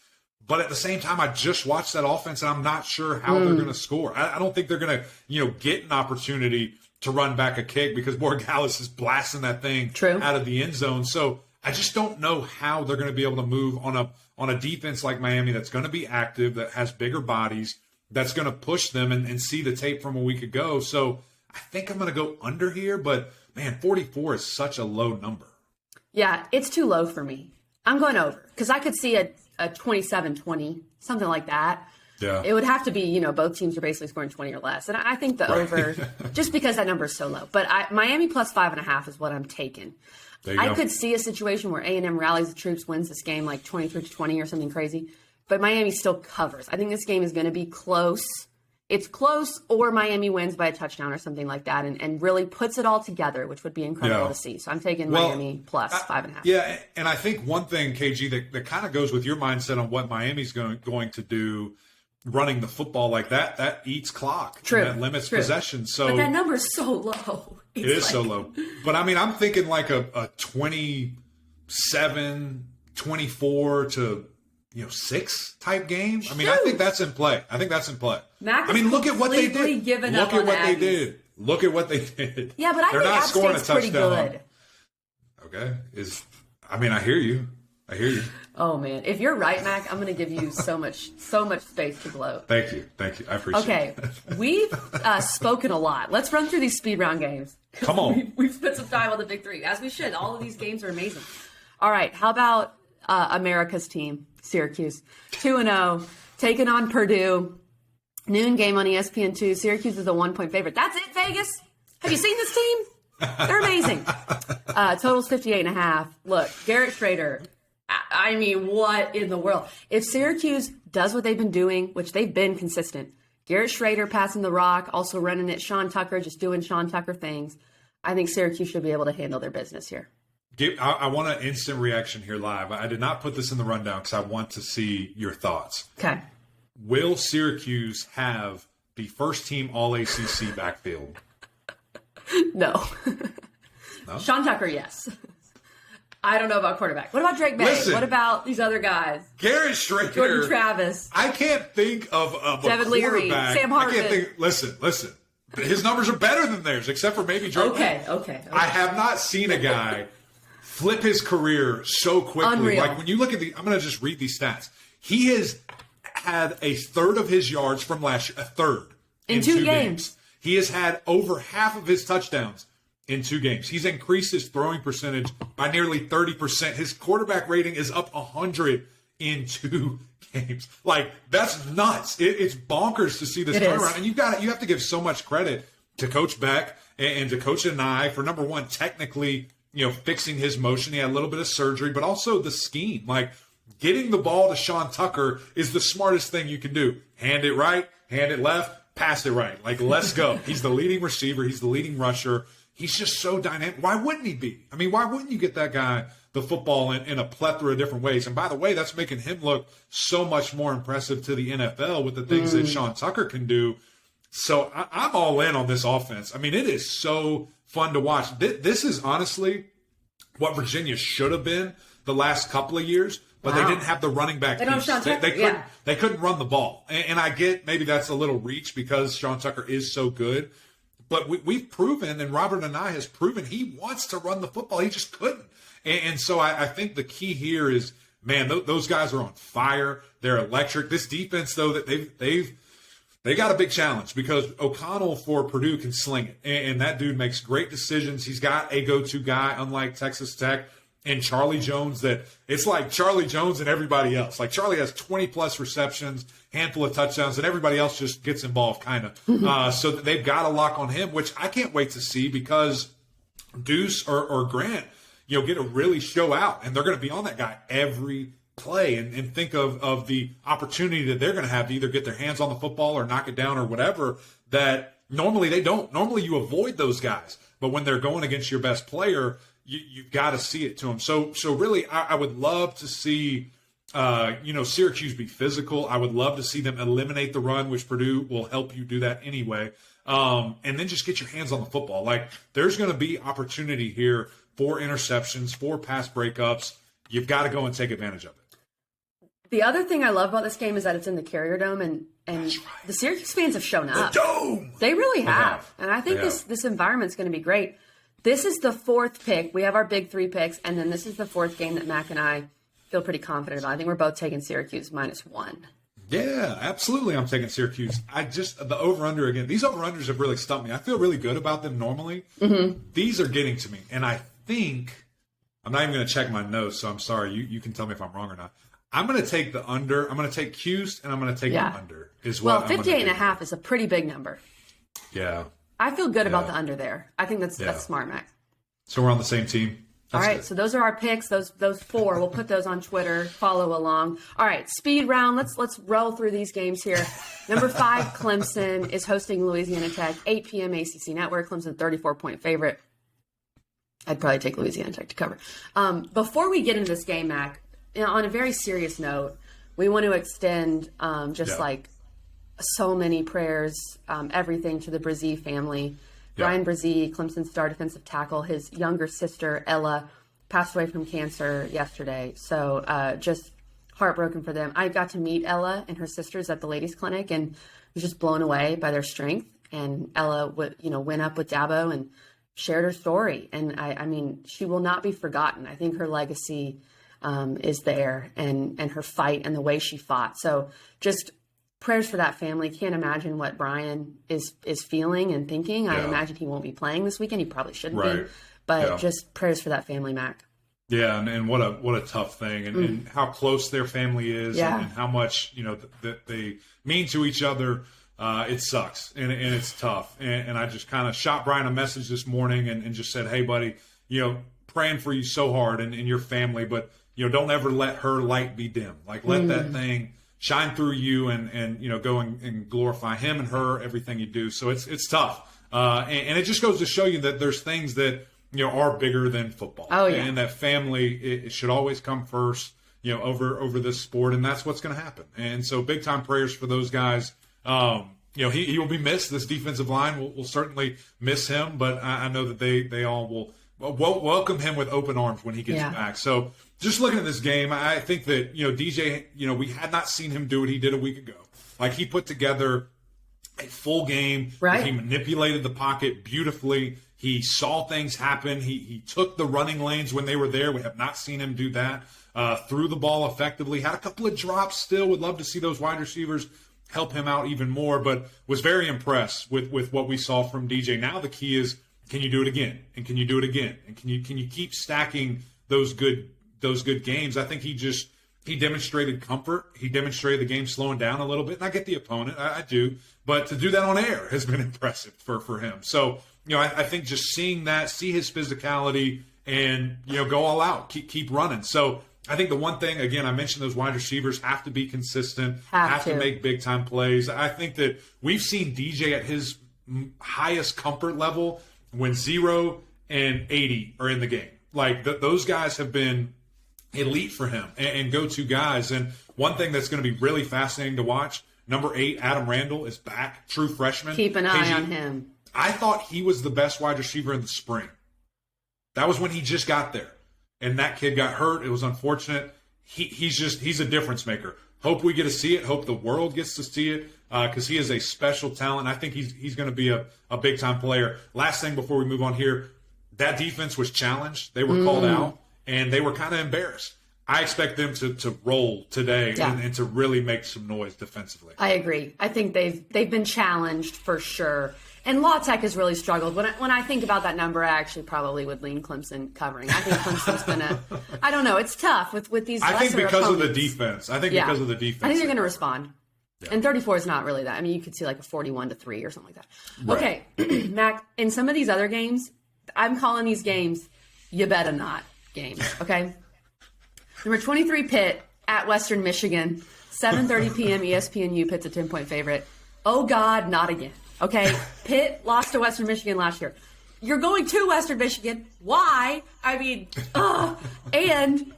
But at the same time, I just watched that offense, and I'm not sure how they're going to score. I don't think they're going to, get an opportunity to run back a kick because Borregales is blasting that thing out of the end zone. So I just don't know how they're going to be able to move on a defense like Miami that's going to be active, that has bigger bodies, that's going to push them and see the tape from a week ago. So I think I'm going to go under here, but, man, 44 is such a low number. Yeah, it's too low for me. I'm going over because I could see a 27-20, something like that. Yeah. It would have to be, both teams are basically scoring 20 or less. And I think the over, just because that number is so low. But Miami plus 5.5 is what I'm taking. I could see a situation where A&M rallies the troops, wins this game like 23-20 or something crazy. But Miami still covers. I think this game is going to be close. it's close or Miami wins by a touchdown or something like that and really puts it all together, which would be incredible to see. So I'm taking Miami plus 5.5. Yeah, and I think one thing, KG, that kind of goes with your mindset on what Miami's going to do running the football like that eats clock. True. That limits possession. So, but that number is so low. It is so low. But, I mean, I'm thinking like a 27, 24 to 6 type game. I mean, I think that's in play. Mac look at what they did. Look at what they did. Yeah, but I think not scoring a touchdown. Pretty good. Okay. I hear you. Oh man, if you're right, Mac, I'm going to give you so much space to gloat. Thank you. I appreciate it. Okay, we've spoken a lot. Let's run through these speed round games. Come on. We've spent some time on the big three, as we should. All of these games are amazing. All right, how about America's team, Syracuse, 2-0, taking on Purdue. Noon game on ESPN2. Syracuse is a 1-point favorite. That's it, Vegas. Have you seen this team? They're amazing. Total's 58.5. Look, Garrett Schrader. I mean, what in the world? If Syracuse does what they've been doing, which they've been consistent, Garrett Schrader passing the rock, also running it, Sean Tucker just doing Sean Tucker things, I think Syracuse should be able to handle their business here. I want an instant reaction here live. I did not put this in the rundown because I want to see your thoughts. Okay. Will Syracuse have the first team All-ACC backfield? No. Sean Tucker, yes. I don't know about quarterback. What about Drake May? Listen, what about these other guys? Garrett Schrader. Jordan Travis. I can't think of Devin a Leary, quarterback. Sam Hartman. I can't think. Listen. His numbers are better than theirs, except for maybe Drake May. Okay. I have not seen a guy flip his career so quickly. Unreal. Like when you look at I'm going to just read these stats. He has had a third of his yards from last year, a third in two games. He has had over half of his touchdowns in 2 games. He's increased his throwing percentage by nearly 30%. His quarterback rating is up 100 in 2 games. Like, that's nuts. It's bonkers to see this turnaround. And you have to give so much credit to Coach Beck and to Coach Anai for, number one, technically, fixing his motion. He had a little bit of surgery, but also the scheme. Like, getting the ball to Sean Tucker is the smartest thing you can do. Hand it right, hand it left, pass it right. Like, let's go. He's the leading receiver. He's the leading rusher. He's just so dynamic. Why wouldn't he be? I mean, why wouldn't you get that guy the football in a plethora of different ways? And by the way, that's making him look so much more impressive to the NFL with the things that Sean Tucker can do. So I'm all in on this offense. I mean, it is so fun to watch. This is honestly what Virginia should have been the last couple of years, but they didn't have the running back piece. They couldn't run the ball. And I get maybe that's a little reach because Sean Tucker is so good. But we've proven, and Robert and I has proven, he wants to run the football. He just couldn't. And so I think the key here is, man, those guys are on fire. They're electric. This defense, though, that they got a big challenge because O'Connell for Purdue can sling it. And that dude makes great decisions. He's got a go-to guy, unlike Texas Tech. And Charlie Jones, that it's like Charlie Jones and everybody else. Like Charlie has 20-plus receptions, handful of touchdowns, and everybody else just gets involved kind of. So they've got a lock on him, which I can't wait to see because Deuce or Grant, get to really show out. And they're going to be on that guy every play and think of the opportunity that they're going to have to either get their hands on the football or knock it down or whatever that normally they don't. Normally you avoid those guys. But when they're going against your best player, you've got to see it to them. So really, I would love to see, Syracuse be physical. I would love to see them eliminate the run, which Purdue will help you do that anyway. And then just get your hands on the football. Like, there's going to be opportunity here for interceptions, for pass breakups. You've got to go and take advantage of it. The other thing I love about this game is that it's in the Carrier Dome, and the Syracuse fans have shown up. The Dome! They really have. And I think this environment's going to be great. This is the 4th pick. We have our big 3 picks, and then this is the 4th game that Mac and I feel pretty confident about. I think we're both taking Syracuse -1. Yeah, absolutely. I'm taking Syracuse. The over-under again. These over-unders have really stumped me. I feel really good about them normally. Mm-hmm. These are getting to me, and I think I'm not even going to check my notes, so I'm sorry. You can tell me if I'm wrong or not. I'm going to take the under. I'm going to take Cuse, and I'm going to take the under. 58.5 is a pretty big number. Yeah. I feel good about the under there. I think that's smart, Max. So we're on the same team. All right, so those are our picks. Those 4. We'll put those on Twitter. Follow along. All right, speed round. Let's roll through these games here. Number 5, Clemson is hosting Louisiana Tech. 8 p.m. ACC Network. Clemson 34-point favorite. I'd probably take Louisiana Tech to cover. Before we get into this game, Mac, on a very serious note, we want to extend like so many prayers, everything to the Brzee family. Brian Brzee, Clemson star defensive tackle, his younger sister, Ella, passed away from cancer yesterday. So just heartbroken for them. I got to meet Ella and her sisters at the ladies' clinic and was just blown away by their strength. And Ella went up with Dabo and shared her story. And I mean, she will not be forgotten. I think her legacy is there and her fight and the way she fought. So just prayers for that family. Can't imagine what Brian is feeling and thinking. I imagine he won't be playing this weekend. He probably shouldn't be. But just prayers for that family, Mac. Yeah, and what a tough thing, and how close their family is, and how much that they mean to each other. It sucks, and it's tough. And I just kind of shot Brian a message this morning and just said, hey, buddy, praying for you so hard and your family, but don't ever let her light be dim. Like let that thing shine through you and go and glorify him and her, everything you do. So it's tough. And it just goes to show you that there's things that, are bigger than football. Oh, yeah. And that family, it should always come first, over this sport. And that's what's going to happen. And so big time prayers for those guys. He will be missed. This defensive line will certainly miss him, but I know that they all will welcome him with open arms when he gets back. So just looking at this game, I think that, DJ, we had not seen him do what he did a week ago. Like he put together a full game. Right. He manipulated the pocket beautifully. He saw things happen. He took the running lanes when they were there. We have not seen him do that. Threw the ball effectively. Had a couple of drops still. Would love to see those wide receivers help him out even more, but was very impressed with what we saw from DJ. Now the key is, can you do it again? And can you do it again? And can you keep stacking those good games? I think he demonstrated comfort. He demonstrated the game slowing down a little bit. And I get the opponent, I do, but to do that on air has been impressive for him. So, I think just seeing that, see his physicality and, go all out, keep running. So I think the one thing, again, I mentioned those wide receivers have to be consistent, have to make big time plays. I think that we've seen DJ at his highest comfort level when 0 and 80 are in the game. Like those guys have been elite for him and go-to guys. And one thing that's going to be really fascinating to watch, number 8, Adam Randall is back, true freshman. Keep an eye on him. I thought he was the best wide receiver in the spring. That was when he just got there. And that kid got hurt. It was unfortunate. He's a difference maker. Hope we get to see it. Hope the world gets to see it because he is a special talent. I think he's going to be a big-time player. Last thing before we move on here, that defense was challenged. They were called out, and they were kind of embarrassed. I expect them to roll today and to really make some noise defensively. I agree. I think they've been challenged for sure. And La Tech has really struggled. When I think about that number, I actually probably would lean Clemson covering. I think Clemson's going to – I don't know. It's tough with these lesser opponents. I think because of the defense. I think because of the defense. I think they're going to respond. Yeah. And 34 is not really that. I mean, you could see like a 41-3 or something like that. Right. Okay, Mac, in some of these other games, I'm calling these games you better not games, okay? Number 23, Pitt at Western Michigan, 7:30 p.m. ESPNU. Pitt's a 10-point favorite. Oh, God, not again. Okay, Pitt lost to Western Michigan last year. You're going to Western Michigan. Why? I mean, and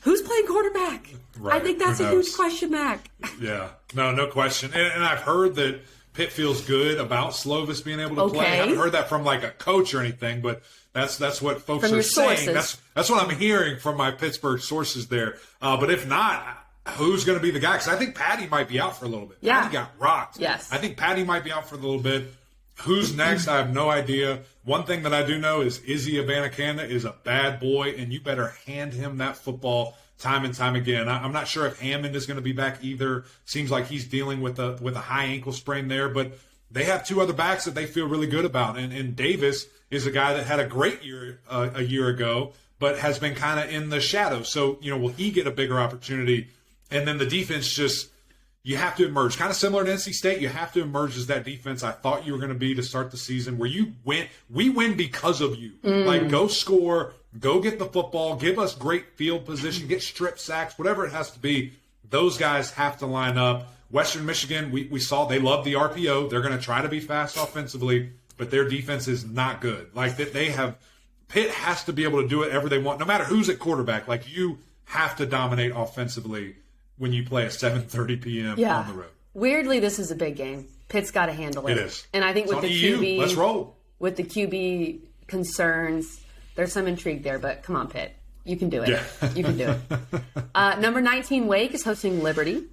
who's playing quarterback? Right. I think that's a huge question, Mac. Yeah, no question. And I've heard that Pitt feels good about Slovis being able to play. I haven't heard that from like a coach or anything, but that's what folks are saying. That's what I'm hearing from my Pittsburgh sources there. But if not, who's going to be the guy? Because I think Patty might be out for a little bit. Yeah. Patty got rocked. Yes. I think Patty might be out for a little bit. Who's next? I have no idea. One thing that I do know is Izzy Abanikanda is a bad boy, and you better hand him that football time and time again. I'm not sure if Hammond is going to be back either. Seems like he's dealing with a high ankle sprain there, but they have 2 other backs that they feel really good about. And Davis is a guy that had a great year a year ago, but has been kind of in the shadows. So, will he get a bigger opportunity? And then the defense just, you have to emerge. Kind of similar to NC State, you have to emerge as that defense I thought you were going to be to start the season, where you win. We win because of you. Like, go score, go get the football, give us great field position, get strip sacks, whatever it has to be. Those guys have to line up. Western Michigan, we saw they love the RPO. They're going to try to be fast offensively, but their defense is not good. Like, they have – Pitt has to be able to do whatever they want, no matter who's at quarterback. Like, you have to dominate offensively when you play at 7:30 p.m. on the road. Weirdly, this is a big game. Pitt's got to handle it. It is. And I think with the EU. QB, let's roll. With the QB concerns, there's some intrigue there, but come on, Pitt. You can do it. Yeah. You can do it. Number 19, Wake is hosting Liberty.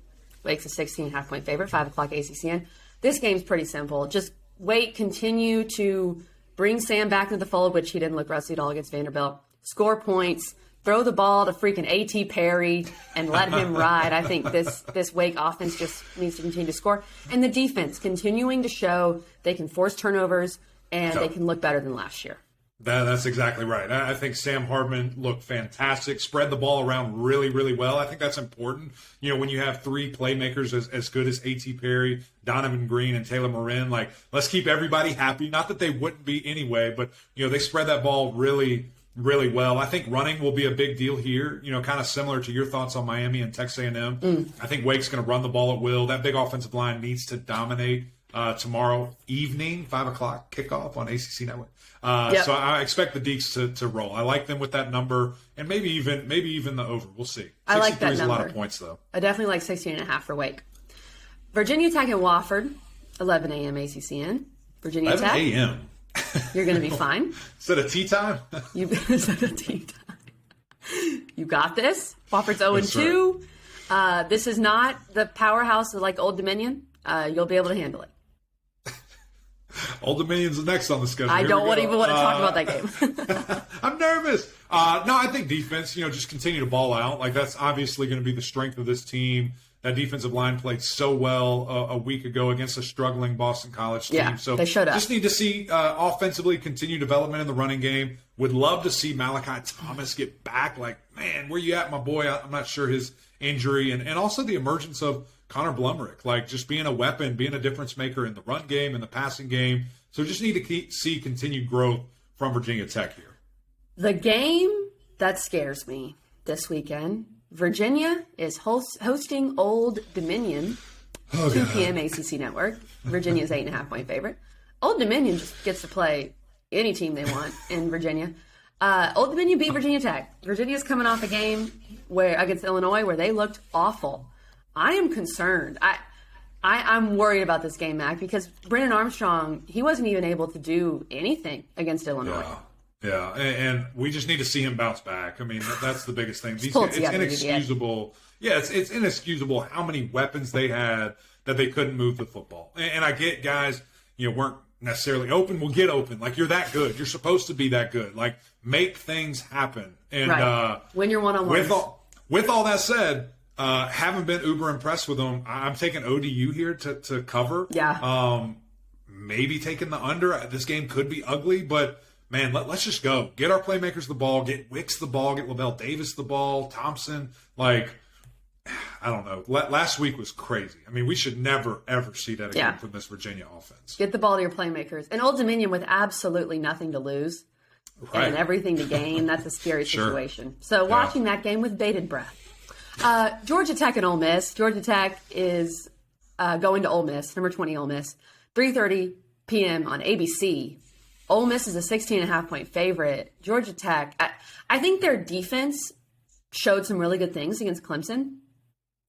Wake's a 16.5-point favorite, 5 o'clock ACCN. This game's pretty simple. Just Wake continue to bring Sam back into the fold, which he didn't look rusty at all against Vanderbilt. Score points. Throw the ball to freaking A.T. Perry and let him ride. I think this Wake offense just needs to continue to score. And the defense continuing to show they can force turnovers and they can look better than last year. That's exactly right. I think Sam Hartman looked fantastic, spread the ball around really, really well. I think that's important. You know, when you have three playmakers as good as A.T. Perry, Donovan Green, and Taylor Morin, like, let's keep everybody happy. Not that they wouldn't be anyway, but, you know, they spread that ball really, really well. I think running will be a big deal here, you know, kind of similar to your thoughts on Miami and Texas A&M. I think Wake's going to run the ball at will. That big offensive line needs to dominate tomorrow evening, 5 o'clock kickoff on ACC Network. So I expect the Deeks to roll. I like them with that number, and maybe even the over. We'll see. I like that number. A lot of points, though. I definitely like 16.5 for Wake. Virginia Tech and Wofford, 11 a.m. ACCN. Virginia 11 Tech. 11 a.m. You're going to be fine. Is that a tea time? Is that a tea time? You got this. Wofford's 0-2. Right. This is not the powerhouse like Old Dominion. You'll be able to handle it. Old Dominion's next on the schedule. I don't even want to talk about that game. I'm nervous. No, I think defense, you know, just continue to ball out. Like, that's obviously going to be the strength of this team. That defensive line played so well a week ago against a struggling Boston College team. Yeah, so they showed up. Just need to see offensively continue development in the running game. Would love to see Malachi Thomas get back. Like, man, where you at, my boy? I'm not sure his injury. And also the emergence of Connor Blumerick, like just being a weapon, being a difference maker in the run game and the passing game. So just need to see continued growth from Virginia Tech here. The game that scares me this weekend, Virginia is hosting Old Dominion, 2 p.m. ACC Network. Virginia's 8.5-point favorite. Old Dominion just gets to play any team they want in Virginia. Old Dominion beat Virginia Tech. Virginia's coming off a game against Illinois where they looked awful. I am concerned. I'm worried about this game, Mac, because Brennan Armstrong, he wasn't even able to do anything against Illinois. Yeah, and we just need to see him bounce back. I mean, that's the biggest thing. It's inexcusable. Yeah, it's inexcusable how many weapons they had that they couldn't move the football. And I get guys, you know, weren't necessarily open. Well, get open. Like, you're that good. You're supposed to be that good. Like, make things happen. And when you're one-on-one. With all that said, haven't been uber impressed with them. I'm taking ODU here to cover. Yeah. Maybe taking the under. This game could be ugly, but man, let's just go. Get our playmakers the ball. Get Wicks the ball. Get Lavelle Davis the ball. Thompson. Like, I don't know. Last week was crazy. I mean, we should never, ever see that again from this Virginia offense. Get the ball to your playmakers. And Old Dominion with absolutely nothing to lose and everything to gain. That's a scary situation. So watching that game with bated breath. Georgia Tech and Ole Miss. Georgia Tech is going to Ole Miss, number 20 Ole Miss, 3:30 p.m. on ABC. Ole Miss is a 16.5-point favorite. Georgia Tech, I think their defense showed some really good things against Clemson.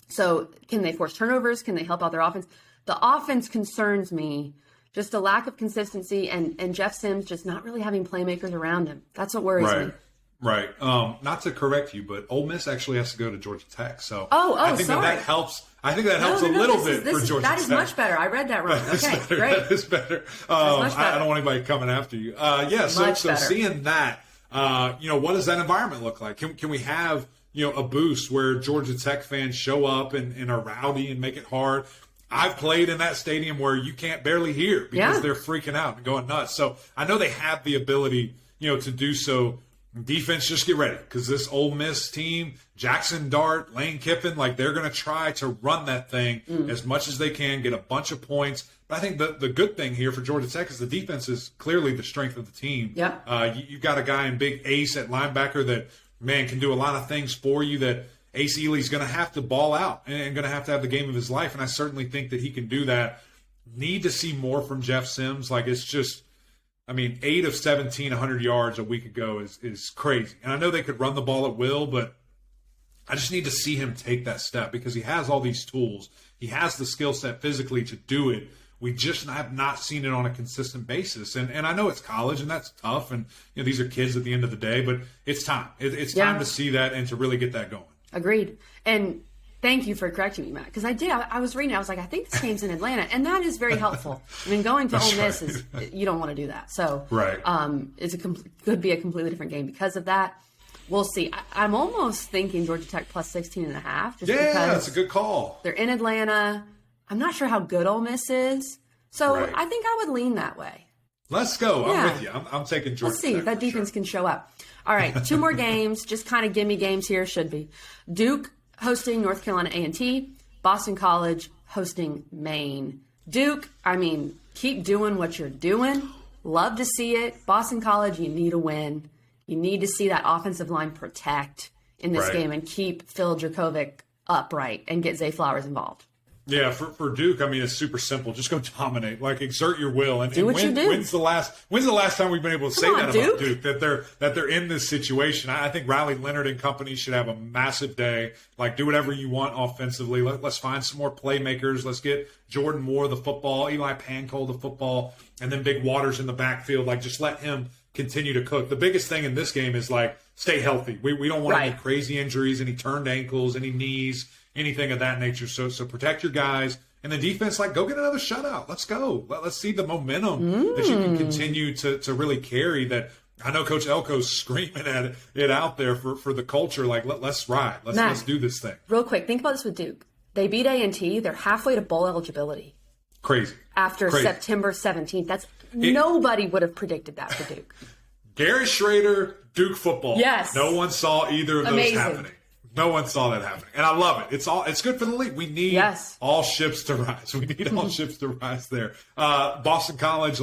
So can they force turnovers? Can they help out their offense? The offense concerns me. Just a lack of consistency and Jeff Sims just not really having playmakers around him. That's what worries me. Right. Not to correct you, but Ole Miss actually has to go to Georgia Tech. So I think that helps. I think that helps a little bit for Georgia Tech. That is much better. I read that wrong. Okay, great. That is better. I don't want anybody coming after you. So seeing that, what does that environment look like? Can we have, a boost where Georgia Tech fans show up and are rowdy and make it hard? I've played in that stadium where you can't barely hear because they're freaking out and going nuts. So I know they have the ability, to do so Defense, just get ready because this Ole Miss team, Jackson Dart, Lane Kiffin, like they're going to try to run that thing as much as they can, get a bunch of points. But I think the good thing here for Georgia Tech is the defense is clearly the strength of the team. Yeah. You've got a guy in Big Ace at linebacker that, man, can do a lot of things for you that Ace Ely's going to have to ball out and going to have the game of his life. And I certainly think that he can do that. Need to see more from Jeff Sims. Like, it's just, 8 of 17, 100 yards a week ago is crazy. And I know they could run the ball at will, but I just need to see him take that step because he has all these tools. He has the skill set physically to do it. We just have not seen it on a consistent basis. And I know it's college, and that's tough. And, these are kids at the end of the day, but it's time. It's time to see that and to really get that going. Agreed. And thank you for correcting me, Matt, because I was reading, I was like, I think this game's in Atlanta, and that is very helpful. Going to Ole Miss is, you don't want to do that. So it's could be a completely different game because of that. We'll see. I'm almost thinking Georgia Tech plus 16.5. Because that's a good call. They're in Atlanta. I'm not sure how good Ole Miss is. So I think I would lean that way. Let's go. I'm with you. I'm taking Georgia Let's see if that defense can show up. All right, 2 more games. Just kind of gimme games here. Should be. Duke hosting North Carolina A&T. Boston College hosting Maine. Duke, keep doing what you're doing. Love to see it. Boston College, you need a win. You need to see that offensive line protect in this game and keep Phil Dracovic upright and get Zay Flowers involved. Yeah, for Duke, it's super simple. Just go dominate, like exert your will, and do what you do. When's the last time we've been able to say that about Duke? That they're in this situation. I think Riley Leonard and company should have a massive day. Like, do whatever you want offensively. Let's find some more playmakers. Let's get Jordan Moore the football, Eli Pancol the football, and then Big Waters in the backfield. Like, just let him continue to cook. The biggest thing in this game is like stay healthy. We don't want any crazy injuries, any turned ankles, any knees, anything of that nature. So protect your guys. And the defense, go get another shutout. Let's go. Let's see the momentum that you can continue to really carry that. I know Coach Elko's screaming at it out there for the culture. Let's ride. Let's do this thing. Real quick, think about this with Duke. They beat A&T. They're halfway to bowl eligibility. Crazy. After September 17th. Nobody would have predicted that for Duke. Gary Schrader, Duke football. Yes. No one saw either of those happening. No one saw that happening. And I love it. It's good for the league. We need all ships to rise. We need all ships to rise there. Boston College,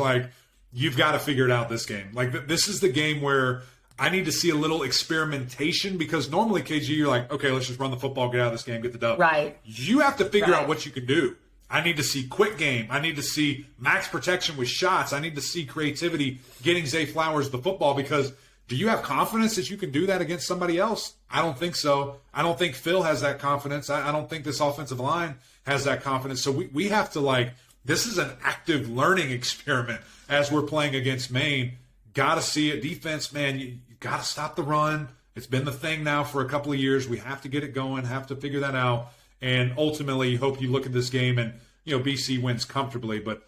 you've got to figure it out this game. This is the game where I need to see a little experimentation because normally, KG, you're like, okay, let's just run the football, get out of this game, get the dub. Right. You have to figure out what you can do. I need to see quick game. I need to see max protection with shots. I need to see creativity getting Zay Flowers the football because do you have confidence that you can do that against somebody else? I don't think so. I don't think Phil has that confidence. I don't think this offensive line has that confidence. So we have to this is an active learning experiment as we're playing against Maine. Got to see it. Defense, man, you got to stop the run. It's been the thing now for a couple of years. We have to get it going, have to figure that out. And ultimately, hope you look at this game and, BC wins comfortably. But,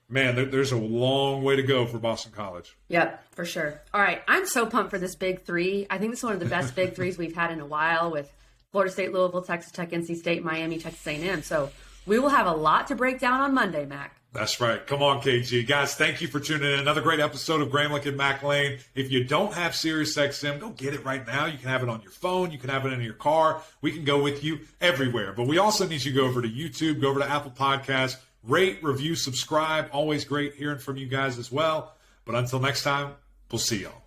man, there's a long way to go for Boston College. Yep, for sure. All right, I'm so pumped for this Big Three. I think this is one of the best Big Threes we've had in a while with Florida State, Louisville, Texas Tech, NC State, Miami, Texas A&M. So we will have a lot to break down on Monday, Mac. That's right. Come on, KG. Guys, thank you for tuning in. Another great episode of Gramlich and Mac Lane. If you don't have SiriusXM, go get it right now. You can have it on your phone. You can have it in your car. We can go with you everywhere. But we also need you to go over to YouTube, go over to Apple Podcasts, rate, review, subscribe. Always great hearing from you guys as well. But until next time, we'll see y'all.